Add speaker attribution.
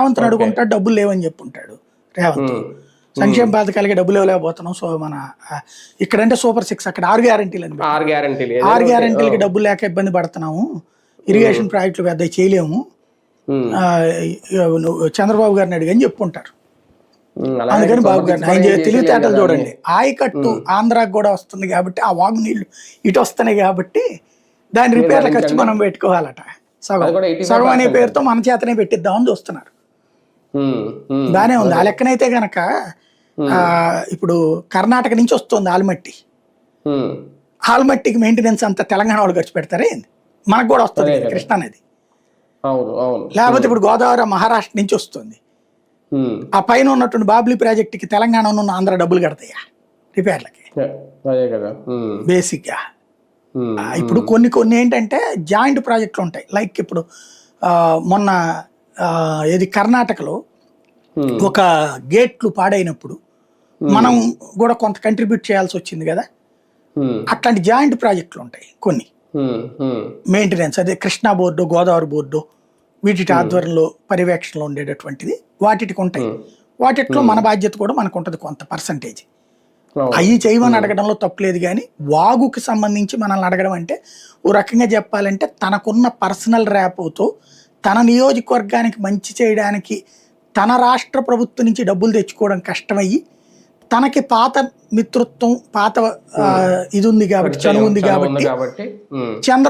Speaker 1: రేవంత్ అడుగుంటాడు, డబ్బులు లేవని చెప్పుంటాడు రేవంత్. సంక్షేమ పథకాలకి డబ్బులు ఇవ్వలేకపోతున్నాం. సో మన ఇక్కడంటే సూపర్ 6, అక్కడ 6 గ్యారెంటీలు అని 6 గ్యారెంటీలకి డబ్బులు లేక ఇబ్బంది పడుతున్నాము, ఇరిగేషన్ ప్రాజెక్టులు పెద్ద చేయలేము, చంద్రబాబు గారిని అడిగని చెప్పుంటారు. అందుకని బాబు గారిని ఆయన తెలివితేటలు చూడండి. ఆయకట్టు ఆంధ్రాకి కూడా వస్తుంది కాబట్టి, ఆ వాగు నీళ్లు ఇటు వస్తున్నాయి కాబట్టి దాని రిపేర్ల ఖర్చు మనం పెట్టుకోవాలట. సగం అనే పేరుతో మన చేతనే పెట్టిద్దామని చూస్తున్నారు. బానే ఉంది ఆ లెక్కనైతే గనక. ఇప్పుడు కర్ణాటక నుంచి వస్తుంది ఆల్మట్టి, ఆల్మట్టికి మెయింటెనెన్స్ అంతా తెలంగాణ వాళ్ళు ఖర్చు పెడతారే, మనకు కూడా వస్తుంది కృష్ణా నది. లేకపోతే ఇప్పుడు గోదావరి మహారాష్ట్ర నుంచి వస్తుంది, ఆ పైన ఉన్నటువంటి బాబ్లీ ప్రాజెక్టుకి తెలంగాణ ఉన్న ఆంధ్ర డబ్బులు కడతాయా రిపేర్లకి బేసిక్ గా. ఇప్పుడు కొన్ని ఏంటంటే జాయింట్ ప్రాజెక్టులు ఉంటాయి. లైక్ ఇప్పుడు మొన్న ఏది కర్ణాటకలో ఒక గేట్లు పాడైనప్పుడు మనం కూడా కొంత కంట్రిబ్యూట్ చేయాల్సి వచ్చింది కదా. అట్లాంటి జాయింట్ ప్రాజెక్టులు ఉంటాయి కొన్ని మెయింటెనెన్స్, అదే కృష్ణా బోర్డు, గోదావరి బోర్డు వీటి ఆధ్వర్యంలో పర్యవేక్షణలో ఉండేటటువంటిది వాటికి ఉంటాయి. వాటిలో మన బాధ్యత కూడా మనకు ఉంటుంది కొంత పర్సంటేజ్. అవి చేయమని అడగడంలో తప్పులేదు, కానీ వాగుకి సంబంధించి మనల్ని అడగడం అంటే ఓ రకంగా చెప్పాలంటే తనకున్న పర్సనల్ ర్యాపోతో తన నియోజకవర్గానికి మంచి చేయడానికి తన రాష్ట్ర ప్రభుత్వం నుంచి డబ్బులు తెచ్చుకోవడం కష్టమయ్యి, తనకి పాత మిత్రత్వం పాత ఇది ఉంది కాబట్టి, చనువు ఉంది కాబట్టి చంద్ర